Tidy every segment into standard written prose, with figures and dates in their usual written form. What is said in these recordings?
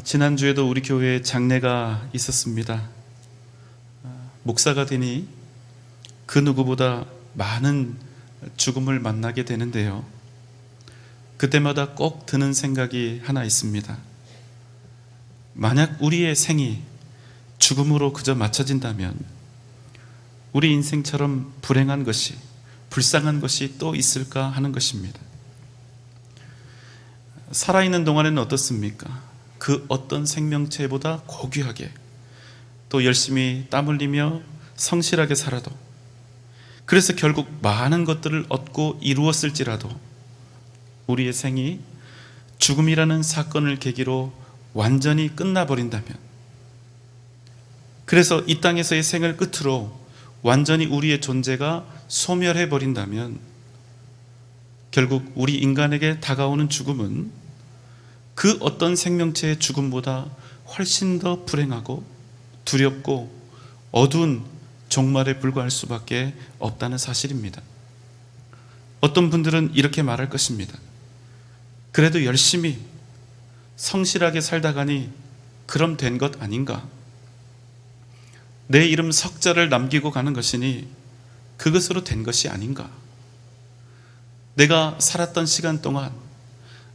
지난주에도 우리 교회에 장례가 있었습니다. 목사가 되니 그 누구보다 많은 죽음을 만나게 되는데요. 그때마다 꼭 드는 생각이 하나 있습니다. 만약 우리의 생이 죽음으로 그저 맞춰진다면 우리 인생처럼 불행한 것이, 불쌍한 것이 또 있을까 하는 것입니다. 살아있는 동안에는 어떻습니까? 그 어떤 생명체보다 고귀하게 또 열심히 땀 흘리며 성실하게 살아도, 그래서 결국 많은 것들을 얻고 이루었을지라도 우리의 생이 죽음이라는 사건을 계기로 완전히 끝나버린다면, 그래서 이 땅에서의 생을 끝으로 완전히 우리의 존재가 소멸해버린다면 결국 우리 인간에게 다가오는 죽음은 그 어떤 생명체의 죽음보다 훨씬 더 불행하고 두렵고 어두운 종말에 불과할 수밖에 없다는 사실입니다. 어떤 분들은 이렇게 말할 것입니다. 그래도 열심히 성실하게 살다가니 그럼 된 것 아닌가? 내 이름 석자를 남기고 가는 것이니 그것으로 된 것이 아닌가? 내가 살았던 시간 동안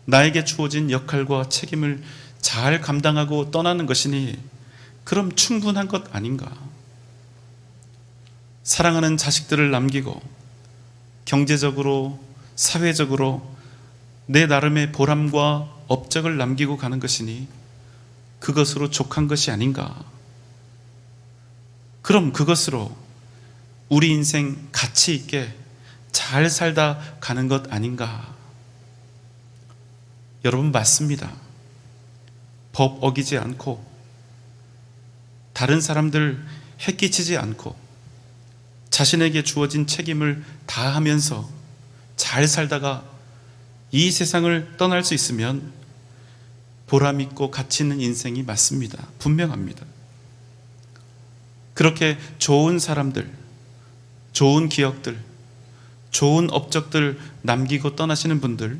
나에게 주어진 역할과 책임을 잘 감당하고 떠나는 것이니 그럼 충분한 것 아닌가? 사랑하는 자식들을 남기고 경제적으로, 사회적으로 내 나름의 보람과 업적을 남기고 가는 것이니 그것으로 족한 것이 아닌가? 그럼 그것으로 우리 인생 가치 있게 잘 살다 가는 것 아닌가? 여러분, 맞습니다. 법 어기지 않고 다른 사람들 해끼치지 않고 자신에게 주어진 책임을 다하면서 잘 살다가 이 세상을 떠날 수 있으면 보람 있고 가치 있는 인생이 맞습니다. 분명합니다. 그렇게 좋은 사람들, 좋은 기억들, 좋은 업적들 남기고 떠나시는 분들,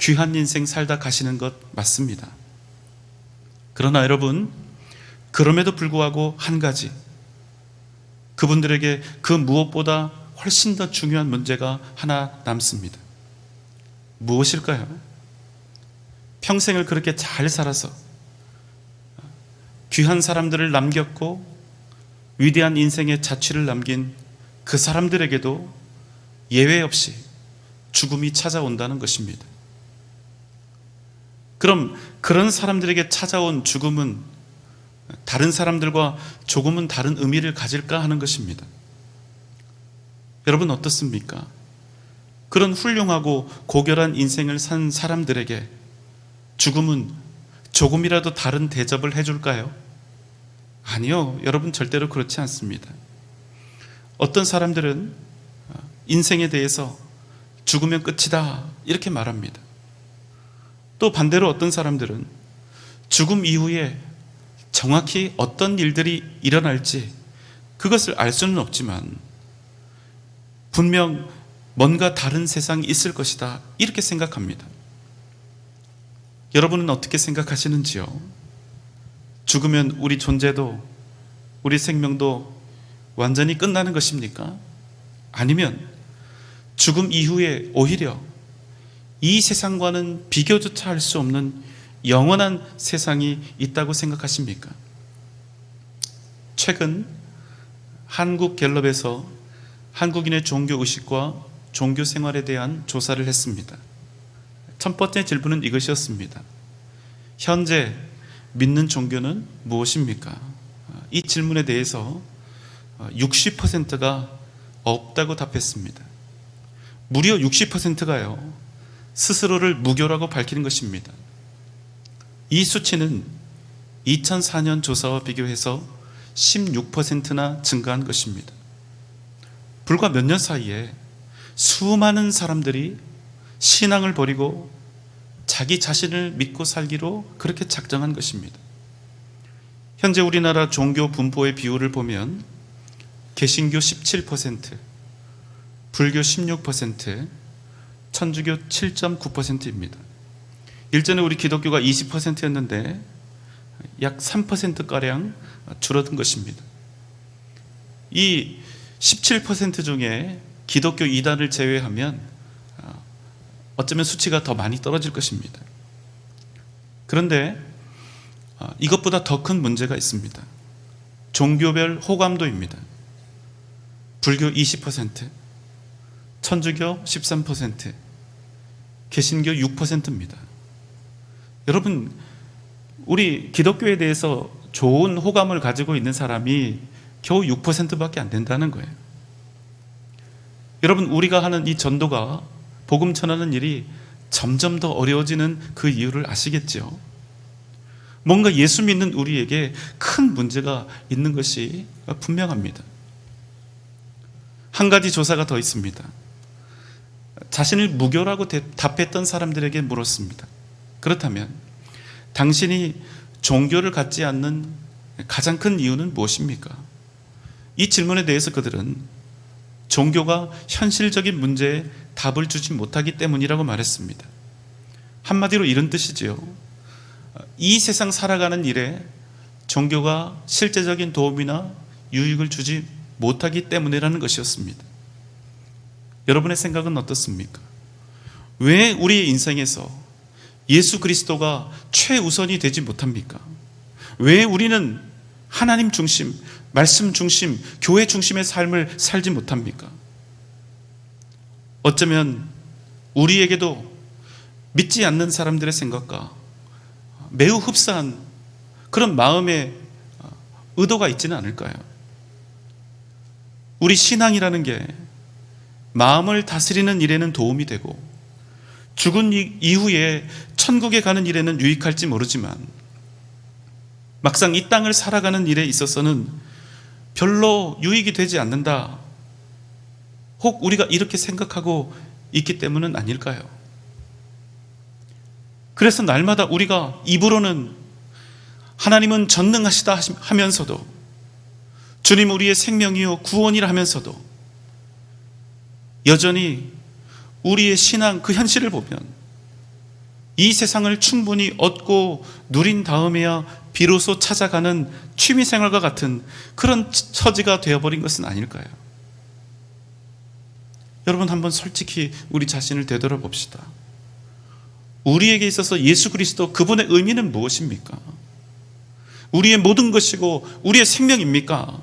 귀한 인생 살다 가시는 것 맞습니다. 그러나 여러분, 그럼에도 불구하고 한 가지, 그분들에게 그 무엇보다 훨씬 더 중요한 문제가 하나 남습니다. 무엇일까요? 평생을 그렇게 잘 살아서 귀한 사람들을 남겼고 위대한 인생의 자취를 남긴 그 사람들에게도 예외 없이 죽음이 찾아온다는 것입니다. 그럼 그런 사람들에게 찾아온 죽음은 다른 사람들과 조금은 다른 의미를 가질까 하는 것입니다. 여러분, 어떻습니까? 그런 훌륭하고 고결한 인생을 산 사람들에게 죽음은 조금이라도 다른 대접을 해줄까요? 아니요, 여러분, 절대로 그렇지 않습니다. 어떤 사람들은 인생에 대해서 죽으면 끝이다 이렇게 말합니다. 또 반대로 어떤 사람들은 죽음 이후에 정확히 어떤 일들이 일어날지 그것을 알 수는 없지만 분명 뭔가 다른 세상이 있을 것이다 이렇게 생각합니다. 여러분은 어떻게 생각하시는지요? 죽으면 우리 존재도 우리 생명도 완전히 끝나는 것입니까? 아니면 죽음 이후에 오히려 이 세상과는 비교조차 할 수 없는 영원한 세상이 있다고 생각하십니까? 최근 한국갤럽에서 한국인의 종교의식과 종교 생활에 대한 조사를 했습니다. 첫 번째 질문은 이것이었습니다. 현재 믿는 종교는 무엇입니까? 이 질문에 대해서 60%가 없다고 답했습니다. 무려 60%가요 스스로를 무교라고 밝히는 것입니다. 이 수치는 2004년 조사와 비교해서 16%나 증가한 것입니다. 불과 몇 년 사이에 수많은 사람들이 신앙을 버리고 자기 자신을 믿고 살기로 그렇게 작정한 것입니다. 현재 우리나라 종교 분포의 비율을 보면 개신교 17%, 불교 16%, 천주교 7.9%입니다. 일전에 우리 기독교가 20%였는데 약 3%가량 줄어든 것입니다. 이 17% 중에 기독교 이단을 제외하면 어쩌면 수치가 더 많이 떨어질 것입니다. 그런데 이것보다 더 큰 문제가 있습니다. 종교별 호감도입니다. 불교 20%, 천주교 13%, 개신교 6%입니다. 여러분, 우리 기독교에 대해서 좋은 호감을 가지고 있는 사람이 겨우 6%밖에 안 된다는 거예요. 여러분, 우리가 하는 이 전도가, 복음 전하는 일이 점점 더 어려워지는 그 이유를 아시겠죠? 뭔가 예수 믿는 우리에게 큰 문제가 있는 것이 분명합니다. 한 가지 조사가 더 있습니다. 자신을 무교라고 답했던 사람들에게 물었습니다. 그렇다면 당신이 종교를 갖지 않는 가장 큰 이유는 무엇입니까? 이 질문에 대해서 그들은 종교가 현실적인 문제에 답을 주지 못하기 때문이라고 말했습니다. 한마디로 이런 뜻이지요. 이 세상 살아가는 일에 종교가 실제적인 도움이나 유익을 주지 못하기 때문이라는 것이었습니다. 여러분의 생각은 어떻습니까? 왜 우리의 인생에서 예수 그리스도가 최우선이 되지 못합니까? 왜 우리는 하나님 중심, 말씀 중심, 교회 중심의 삶을 살지 못합니까? 어쩌면 우리에게도 믿지 않는 사람들의 생각과 매우 흡사한 그런 마음의 의도가 있지는 않을까요? 우리 신앙이라는 게 마음을 다스리는 일에는 도움이 되고 죽은 이후에 천국에 가는 일에는 유익할지 모르지만 막상 이 땅을 살아가는 일에 있어서는 별로 유익이 되지 않는다. 혹 우리가 이렇게 생각하고 있기 때문은 아닐까요? 그래서 날마다 우리가 입으로는 하나님은 전능하시다 하면서도, 주님 우리의 생명이요 구원이라 하면서도 여전히 우리의 신앙 그 현실을 보면 이 세상을 충분히 얻고 누린 다음에야 비로소 찾아가는 취미생활과 같은 그런 처지가 되어버린 것은 아닐까요? 여러분, 한번 솔직히 우리 자신을 되돌아봅시다. 우리에게 있어서 예수 그리스도 그분의 의미는 무엇입니까? 우리의 모든 것이고 우리의 생명입니까?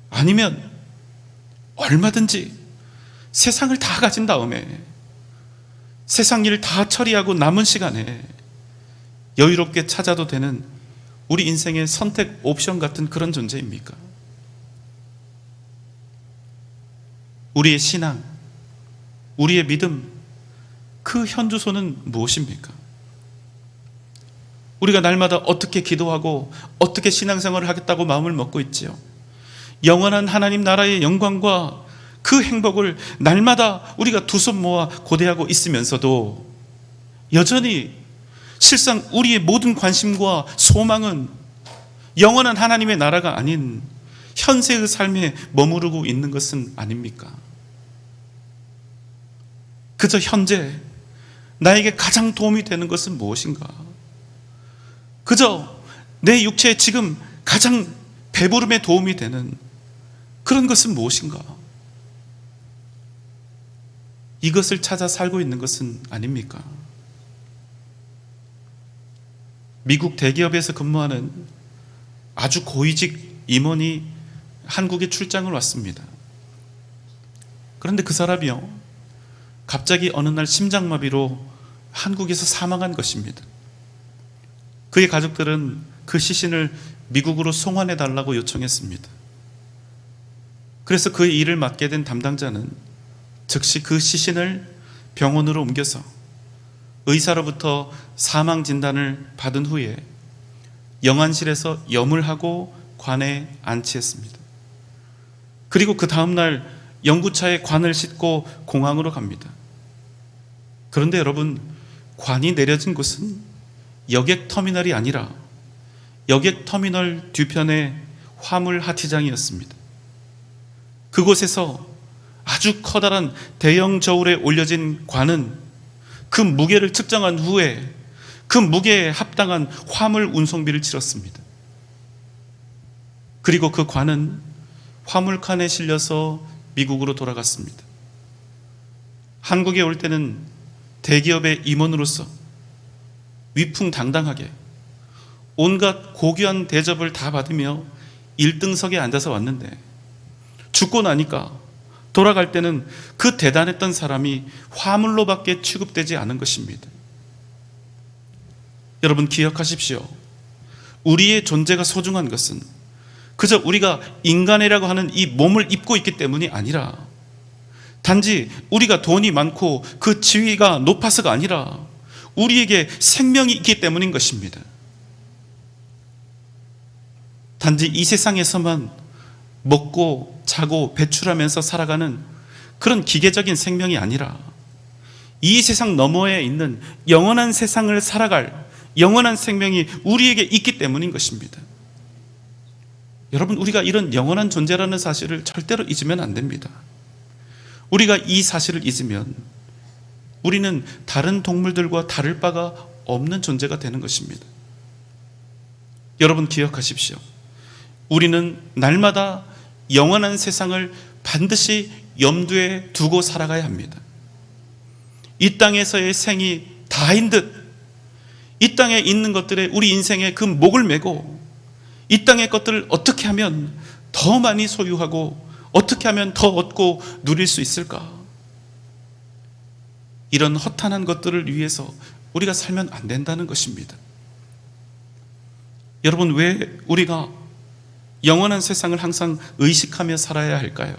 아니면 얼마든지 세상을 다 가진 다음에 세상 일 다 처리하고 남은 시간에 여유롭게 찾아도 되는 우리 인생의 선택 옵션 같은 그런 존재입니까? 우리의 신앙, 우리의 믿음, 그 현주소는 무엇입니까? 우리가 날마다 어떻게 기도하고 어떻게 신앙생활을 하겠다고 마음을 먹고 있지요? 영원한 하나님 나라의 영광과 그 행복을 날마다 우리가 두 손 모아 고대하고 있으면서도 여전히 실상 우리의 모든 관심과 소망은 영원한 하나님의 나라가 아닌 현세의 삶에 머무르고 있는 것은 아닙니까? 그저 현재 나에게 가장 도움이 되는 것은 무엇인가? 그저 내 육체에 지금 가장 배부름에 도움이 되는 그런 것은 무엇인가? 이것을 찾아 살고 있는 것은 아닙니까? 미국 대기업에서 근무하는 아주 고위직 임원이 한국에 출장을 왔습니다. 그런데 그 사람이요, 갑자기 어느 날 심장마비로 한국에서 사망한 것입니다. 그의 가족들은 그 시신을 미국으로 송환해달라고 요청했습니다. 그래서 그의 일을 맡게 된 담당자는 즉시 그 시신을 병원으로 옮겨서 의사로부터 사망 진단을 받은 후에 영안실에서 염을 하고 관에 안치했습니다. 그리고 그 다음날 연구차에 관을 싣고 공항으로 갑니다. 그런데 여러분, 관이 내려진 곳은 여객터미널이 아니라 여객터미널 뒤편의 화물 하티장이었습니다. 그곳에서 아주 커다란 대형 저울에 올려진 관은 그 무게를 측정한 후에 그 무게에 합당한 화물 운송비를 치렀습니다. 그리고 그 관은 화물칸에 실려서 미국으로 돌아갔습니다. 한국에 올 때는 대기업의 임원으로서 위풍당당하게 온갖 고귀한 대접을 다 받으며 1등석에 앉아서 왔는데, 죽고 나니까 돌아갈 때는 그 대단했던 사람이 화물로밖에 취급되지 않은 것입니다. 여러분 기억하십시오. 우리의 존재가 소중한 것은 그저 우리가 인간이라고 하는 이 몸을 입고 있기 때문이 아니라, 단지 우리가 돈이 많고 그 지위가 높아서가 아니라 우리에게 생명이 있기 때문인 것입니다. 단지 이 세상에서만 먹고 자고 배출하면서 살아가는 그런 기계적인 생명이 아니라 이 세상 너머에 있는 영원한 세상을 살아갈 영원한 생명이 우리에게 있기 때문인 것입니다. 여러분, 우리가 이런 영원한 존재라는 사실을 절대로 잊으면 안 됩니다. 우리가 이 사실을 잊으면 우리는 다른 동물들과 다를 바가 없는 존재가 되는 것입니다. 여러분 기억하십시오. 우리는 날마다 영원한 세상을 반드시 염두에 두고 살아가야 합니다. 이 땅에서의 생이 다인 듯 이 땅에 있는 것들에 우리 인생의 그 목을 메고 이 땅의 것들을 어떻게 하면 더 많이 소유하고 어떻게 하면 더 얻고 누릴 수 있을까? 이런 허탄한 것들을 위해서 우리가 살면 안 된다는 것입니다. 여러분, 왜 우리가 영원한 세상을 항상 의식하며 살아야 할까요?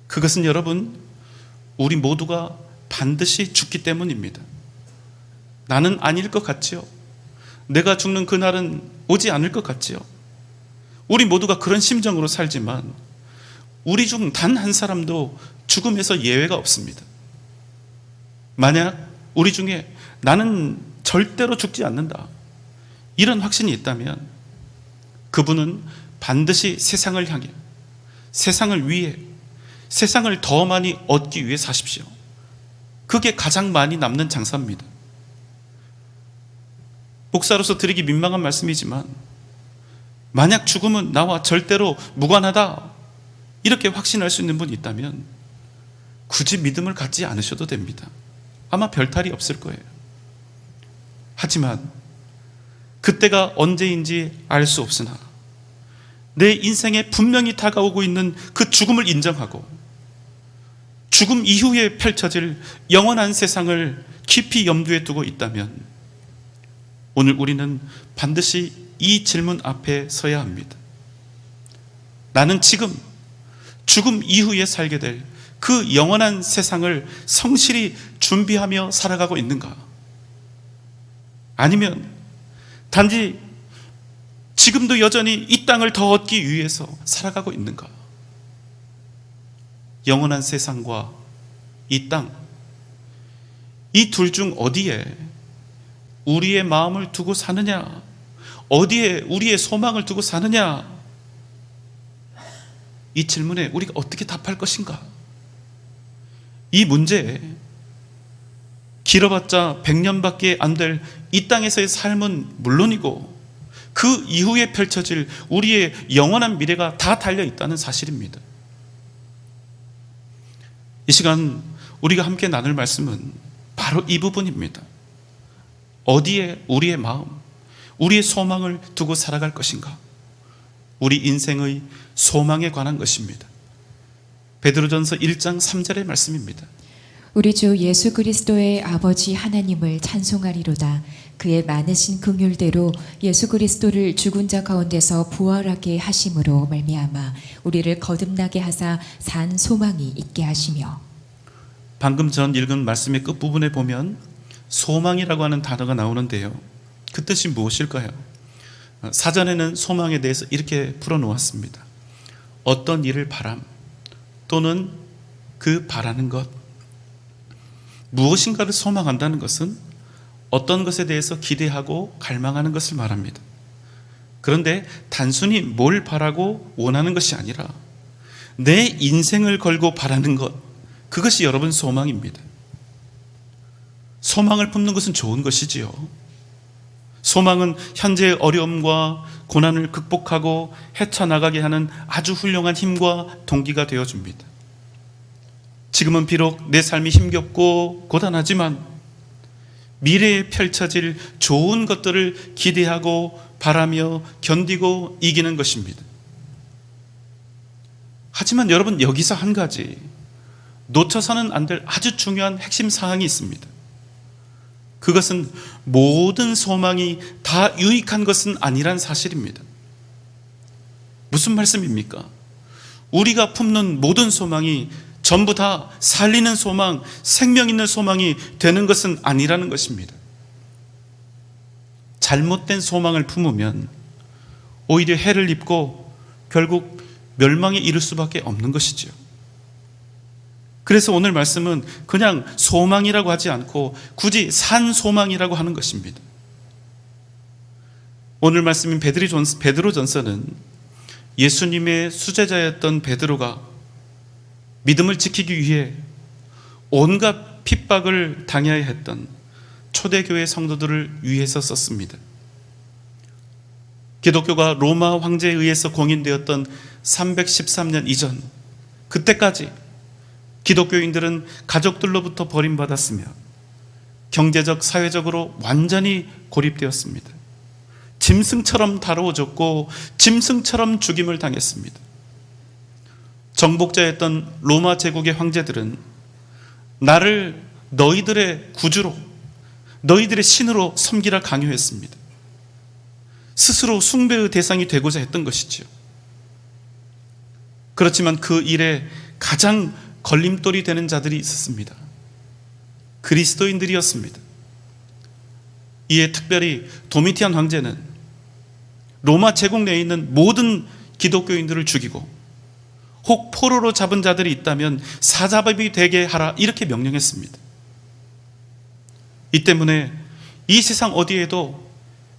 그것은 여러분, 우리 모두가 반드시 죽기 때문입니다. 나는 아닐 것 같지요? 내가 죽는 그날은 오지 않을 것 같지요? 우리 모두가 그런 심정으로 살지만 우리 중 단 한 사람도 죽음에서 예외가 없습니다. 만약 우리 중에 나는 절대로 죽지 않는다, 이런 확신이 있다면 그분은 반드시 세상을 향해, 세상을 위해, 세상을 더 많이 얻기 위해 사십시오. 그게 가장 많이 남는 장사입니다. 목사로서 드리기 민망한 말씀이지만, 만약 죽음은 나와 절대로 무관하다 이렇게 확신할 수 있는 분이 있다면 굳이 믿음을 갖지 않으셔도 됩니다. 아마 별탈이 없을 거예요. 하지만 그때가 언제인지 알 수 없으나 내 인생에 분명히 다가오고 있는 그 죽음을 인정하고 죽음 이후에 펼쳐질 영원한 세상을 깊이 염두에 두고 있다면 오늘 우리는 반드시 이 질문 앞에 서야 합니다. 나는 지금 죽음 이후에 살게 될 그 영원한 세상을 성실히 준비하며 살아가고 있는가? 아니면 단지 지금도 여전히 이 땅을 더 얻기 위해서 살아가고 있는가? 영원한 세상과 이 땅, 이 둘 중 어디에 우리의 마음을 두고 사느냐? 어디에 우리의 소망을 두고 사느냐? 이 질문에 우리가 어떻게 답할 것인가? 이 문제에 길어봤자 100년밖에 안 될 이 땅에서의 삶은 물론이고 그 이후에 펼쳐질 우리의 영원한 미래가 다 달려있다는 사실입니다. 이 시간 우리가 함께 나눌 말씀은 바로 이 부분입니다. 어디에 우리의 마음, 우리의 소망을 두고 살아갈 것인가? 우리 인생의 소망에 관한 것입니다. 베드로전서 1장 3절의 말씀입니다. 우리 주 예수 그리스도의 아버지 하나님을 찬송하리로다. 그의 많으신 긍휼대로 예수 그리스도를 죽은 자 가운데서 부활하게 하심으로 말미암아 우리를 거듭나게 하사 산 소망이 있게 하시며. 방금 전 읽은 말씀의 끝부분에 보면 소망이라고 하는 단어가 나오는데요, 그 뜻이 무엇일까요? 사전에는 소망에 대해서 이렇게 풀어놓았습니다. 어떤 일을 바람 또는 그 바라는 것, 무엇인가를 소망한다는 것은 어떤 것에 대해서 기대하고 갈망하는 것을 말합니다. 그런데 단순히 뭘 바라고 원하는 것이 아니라 내 인생을 걸고 바라는 것, 그것이 여러분 소망입니다. 소망을 품는 것은 좋은 것이지요. 소망은 현재의 어려움과 고난을 극복하고 헤쳐나가게 하는 아주 훌륭한 힘과 동기가 되어줍니다. 지금은 비록 내 삶이 힘겹고 고단하지만 미래에 펼쳐질 좋은 것들을 기대하고 바라며 견디고 이기는 것입니다. 하지만 여러분, 여기서 한 가지 놓쳐서는 안 될 아주 중요한 핵심 사항이 있습니다. 그것은 모든 소망이 다 유익한 것은 아니란 사실입니다. 무슨 말씀입니까? 우리가 품는 모든 소망이 전부 다 살리는 소망, 생명 있는 소망이 되는 것은 아니라는 것입니다. 잘못된 소망을 품으면 오히려 해를 입고 결국 멸망에 이를 수밖에 없는 것이죠. 그래서 오늘 말씀은 그냥 소망이라고 하지 않고 굳이 산 소망이라고 하는 것입니다. 오늘 말씀인 베드로전서는 예수님의 수제자였던 베드로가 믿음을 지키기 위해 온갖 핍박을 당해야 했던 초대교회 성도들을 위해서 썼습니다. 기독교가 로마 황제에 의해서 공인되었던 313년 이전, 그때까지 기독교인들은 가족들로부터 버림받았으며 경제적, 사회적으로 완전히 고립되었습니다. 짐승처럼 다루어졌고 짐승처럼 죽임을 당했습니다. 정복자였던 로마 제국의 황제들은 나를 너희들의 구주로, 너희들의 신으로 섬기라 강요했습니다. 스스로 숭배의 대상이 되고자 했던 것이지요. 그렇지만 그 일에 가장 걸림돌이 되는 자들이 있었습니다. 그리스도인들이었습니다. 이에 특별히 도미티안 황제는 로마 제국 내에 있는 모든 기독교인들을 죽이고 혹 포로로 잡은 자들이 있다면 사자밥이 되게 하라, 이렇게 명령했습니다. 이 때문에 이 세상 어디에도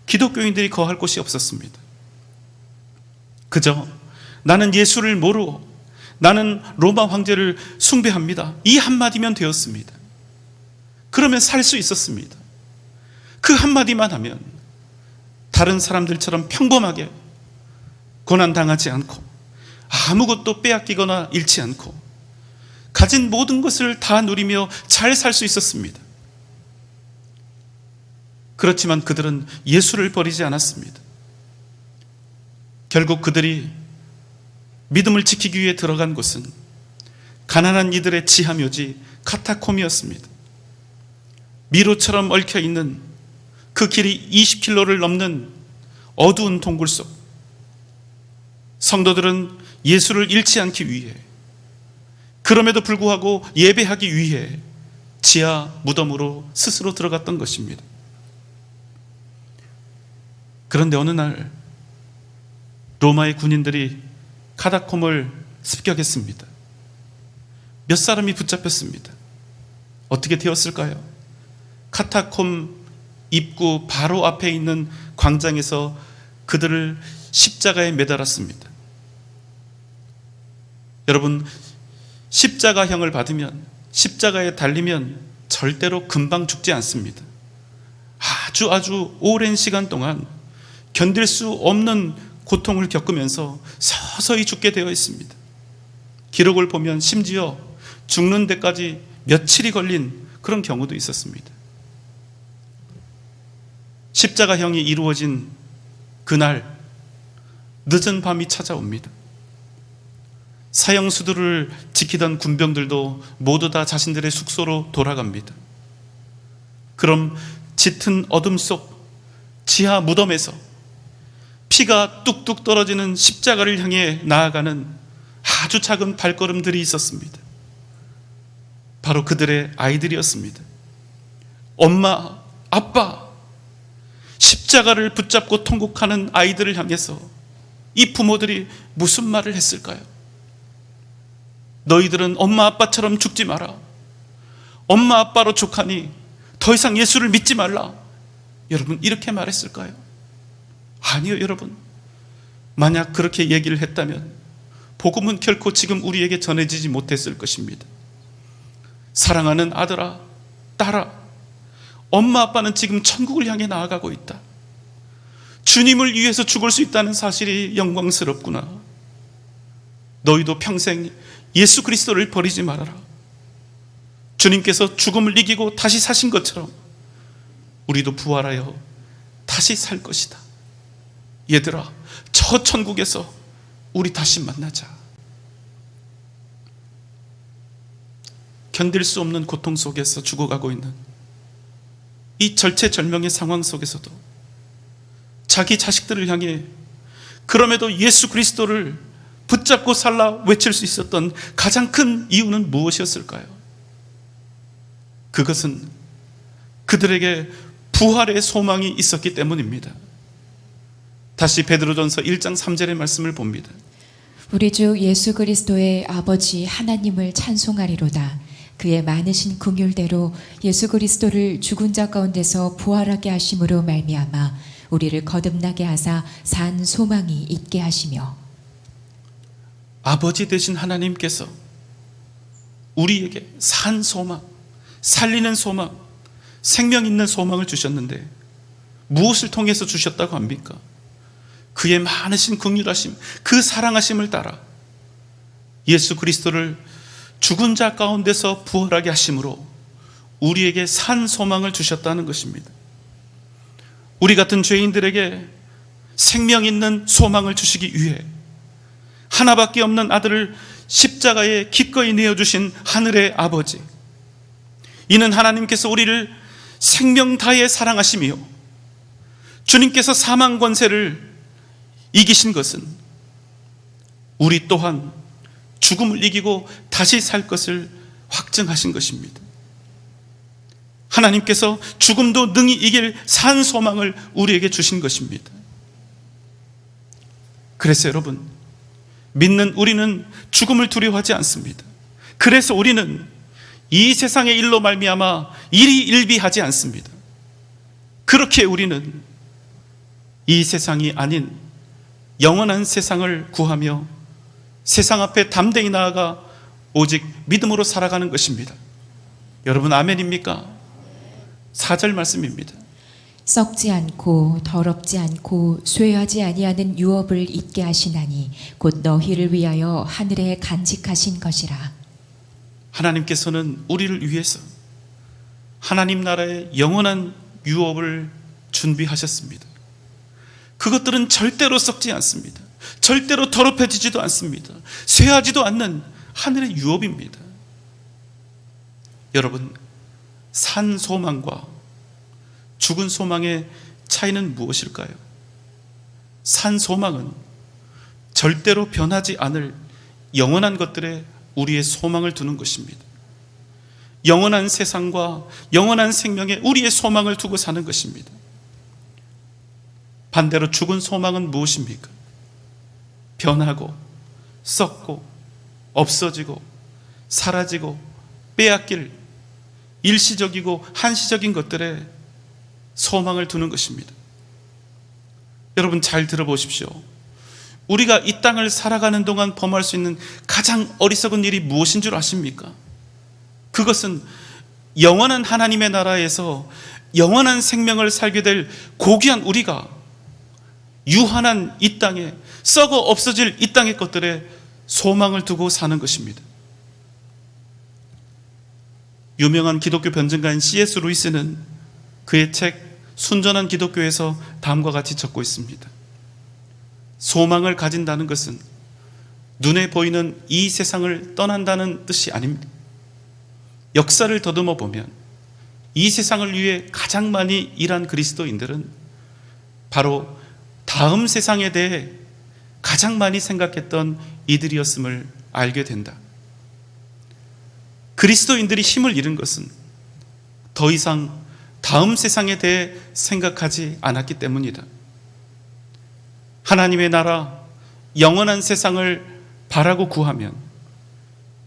기독교인들이 거할 곳이 없었습니다. 그저 나는 예수를 모르고 나는 로마 황제를 숭배합니다, 이 한마디면 되었습니다. 그러면 살 수 있었습니다. 그 한마디만 하면 다른 사람들처럼 평범하게 고난당하지 않고 아무것도 빼앗기거나 잃지 않고 가진 모든 것을 다 누리며 잘 살 수 있었습니다. 그렇지만 그들은 예수를 버리지 않았습니다. 결국 그들이 믿음을 지키기 위해 들어간 곳은 가난한 이들의 지하묘지 카타콤이었습니다. 미로처럼 얽혀있는 그 길이 20km를 넘는 어두운 동굴 속, 성도들은 예수를 잃지 않기 위해, 그럼에도 불구하고 예배하기 위해 지하 무덤으로 스스로 들어갔던 것입니다. 그런데 어느 날 로마의 군인들이 카타콤을 습격했습니다. 몇 사람이 붙잡혔습니다. 어떻게 되었을까요? 카타콤 입구 바로 앞에 있는 광장에서 그들을 십자가에 매달았습니다. 여러분, 십자가형을 받으면, 십자가에 달리면 절대로 금방 죽지 않습니다. 아주 오랜 시간 동안 견딜 수 없는 고통을 겪으면서 서서히 죽게 되어 있습니다. 기록을 보면 심지어 죽는 데까지 며칠이 걸린 그런 경우도 있었습니다. 십자가형이 이루어진 그날 늦은 밤이 찾아옵니다. 사형수들을 지키던 군병들도 모두 다 자신들의 숙소로 돌아갑니다. 그럼 짙은 어둠 속 지하 무덤에서 피가 뚝뚝 떨어지는 십자가를 향해 나아가는 아주 작은 발걸음들이 있었습니다. 바로 그들의 아이들이었습니다. 엄마, 아빠, 십자가를 붙잡고 통곡하는 아이들을 향해서 이 부모들이 무슨 말을 했을까요? 너희들은 엄마 아빠처럼 죽지 마라. 엄마 아빠로 족하니 더 이상 예수를 믿지 말라. 여러분, 이렇게 말했을까요? 아니요, 여러분. 만약 그렇게 얘기를 했다면 복음은 결코 지금 우리에게 전해지지 못했을 것입니다. 사랑하는 아들아, 딸아, 엄마 아빠는 지금 천국을 향해 나아가고 있다. 주님을 위해서 죽을 수 있다는 사실이 영광스럽구나. 너희도 평생 예수 그리스도를 버리지 말아라. 주님께서 죽음을 이기고 다시 사신 것처럼 우리도 부활하여 다시 살 것이다. 얘들아, 저 천국에서 우리 다시 만나자. 견딜 수 없는 고통 속에서 죽어가고 있는 이 절체절명의 상황 속에서도 자기 자식들을 향해 그럼에도 예수 그리스도를 붙잡고 살라 외칠 수 있었던 가장 큰 이유는 무엇이었을까요? 그것은 그들에게 부활의 소망이 있었기 때문입니다. 다시 베드로전서 1장 3절의 말씀을 봅니다. 우리 주 예수 그리스도의 아버지 하나님을 찬송하리로다. 그의 많으신 긍휼대로 예수 그리스도를 죽은 자 가운데서 부활하게 하심으로 말미암아 우리를 거듭나게 하사 산 소망이 있게 하시며. 아버지 되신 하나님께서 우리에게 산 소망, 살리는 소망, 생명 있는 소망을 주셨는데 무엇을 통해서 주셨다고 합니까? 그의 많으신 긍휼하심, 그 사랑하심을 따라 예수 그리스도를 죽은 자 가운데서 부활하게 하심으로 우리에게 산 소망을 주셨다는 것입니다. 우리 같은 죄인들에게 생명 있는 소망을 주시기 위해 하나밖에 없는 아들을 십자가에 기꺼이 내어주신 하늘의 아버지, 이는 하나님께서 우리를 생명 다해 사랑하시며 주님께서 사망 권세를 이기신 것은 우리 또한 죽음을 이기고 다시 살 것을 확증하신 것입니다. 하나님께서 죽음도 능히 이길 산 소망을 우리에게 주신 것입니다. 그래서 여러분, 믿는 우리는 죽음을 두려워하지 않습니다. 그래서 우리는 이 세상의 일로 말미암아 일희일비하지 않습니다. 그렇게 우리는 이 세상이 아닌 영원한 세상을 구하며 세상 앞에 담대히 나아가 오직 믿음으로 살아가는 것입니다. 여러분, 아멘입니까? 4절 말씀입니다. 썩지 않고 더럽지 않고 쇠하지 아니하는 유업을 잊게 하시나니 곧 너희를 위하여 하늘에 간직하신 것이라. 하나님께서는 우리를 위해서 하나님 나라의 영원한 유업을 준비하셨습니다. 그것들은 절대로 썩지 않습니다. 절대로 더럽혀지지도 않습니다. 쇠하지도 않는 하늘의 유업입니다. 여러분, 산 소망과 죽은 소망의 차이는 무엇일까요? 산 소망은 절대로 변하지 않을 영원한 것들에 우리의 소망을 두는 것입니다. 영원한 세상과 영원한 생명에 우리의 소망을 두고 사는 것입니다. 반대로 죽은 소망은 무엇입니까? 변하고 썩고 없어지고 사라지고 빼앗길 일시적이고 한시적인 것들에 소망을 두는 것입니다. 여러분, 잘 들어보십시오. 우리가 이 땅을 살아가는 동안 범할 수 있는 가장 어리석은 일이 무엇인 줄 아십니까? 그것은 영원한 하나님의 나라에서 영원한 생명을 살게 될 고귀한 우리가 유한한 이 땅에, 썩어 없어질 이 땅의 것들에 소망을 두고 사는 것입니다. 유명한 기독교 변증가인 C.S. 루이스는 그의 책 순전한 기독교에서 다음과 같이 적고 있습니다. 소망을 가진다는 것은 눈에 보이는 이 세상을 떠난다는 뜻이 아닙니다. 역사를 더듬어 보면 이 세상을 위해 가장 많이 일한 그리스도인들은 바로 다음 세상에 대해 가장 많이 생각했던 이들이었음을 알게 된다. 그리스도인들이 힘을 잃은 것은 더 이상 다음 세상에 대해 생각하지 않았기 때문이다. 하나님의 나라, 영원한 세상을 바라고 구하면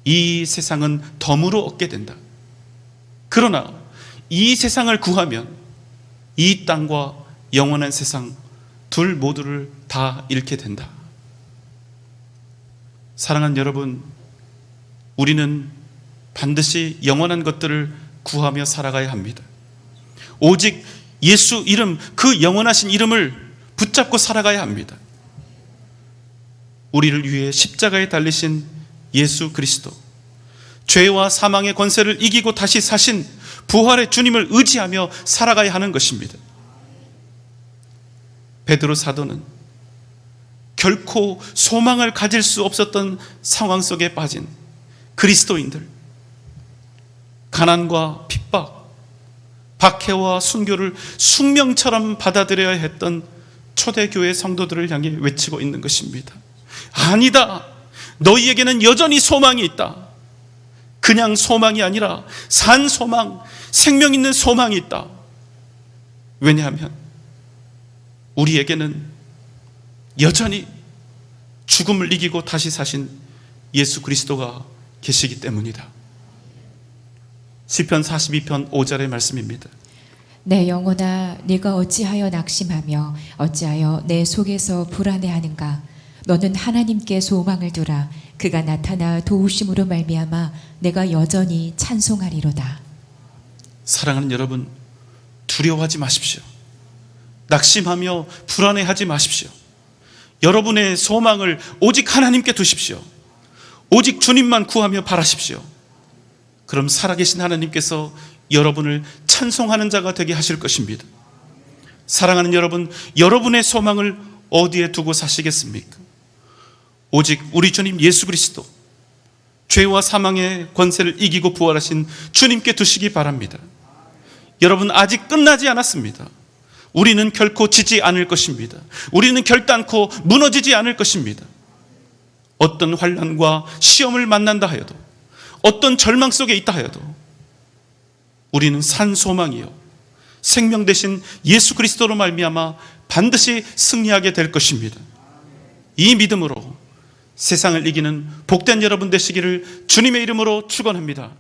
이 세상은 덤으로 얻게 된다. 그러나 이 세상을 구하면 이 땅과 영원한 세상 둘 모두를 다 잃게 된다. 사랑하는 여러분, 우리는 반드시 영원한 것들을 구하며 살아가야 합니다. 오직 예수 이름, 그 영원하신 이름을 붙잡고 살아가야 합니다. 우리를 위해 십자가에 달리신 예수 그리스도, 죄와 사망의 권세를 이기고 다시 사신 부활의 주님을 의지하며 살아가야 하는 것입니다. 베드로 사도는 결코 소망을 가질 수 없었던 상황 속에 빠진 그리스도인들, 가난과 핍박, 박해와 순교를 숙명처럼 받아들여야 했던 초대교회 성도들을 향해 외치고 있는 것입니다. 아니다, 너희에게는 여전히 소망이 있다. 그냥 소망이 아니라 산 소망, 생명 있는 소망이 있다. 왜냐하면 우리에게는 여전히 죽음을 이기고 다시 사신 예수 그리스도가 계시기 때문이다. 시편 42편 5절의 말씀입니다. 내 영혼아, 네가 어찌하여 낙심하며 어찌하여 내 속에서 불안해하는가? 너는 하나님께 소망을 두라. 그가 나타나 도우심으로 말미암아 내가 여전히 찬송하리로다. 사랑하는 여러분, 두려워하지 마십시오. 낙심하며 불안해하지 마십시오. 여러분의 소망을 오직 하나님께 두십시오. 오직 주님만 구하며 바라십시오. 그럼 살아계신 하나님께서 여러분을 찬송하는 자가 되게 하실 것입니다. 사랑하는 여러분, 여러분의 소망을 어디에 두고 사시겠습니까? 오직 우리 주님 예수 그리스도, 죄와 사망의 권세를 이기고 부활하신 주님께 두시기 바랍니다. 여러분, 아직 끝나지 않았습니다. 우리는 결코 지지 않을 것입니다. 우리는 결단코 무너지지 않을 것입니다. 어떤 환난과 시험을 만난다 하여도, 어떤 절망 속에 있다 하여도 우리는 산 소망이요 생명 되신 예수 그리스도로 말미암아 반드시 승리하게 될 것입니다. 이 믿음으로 세상을 이기는 복된 여러분 되시기를 주님의 이름으로 축원합니다.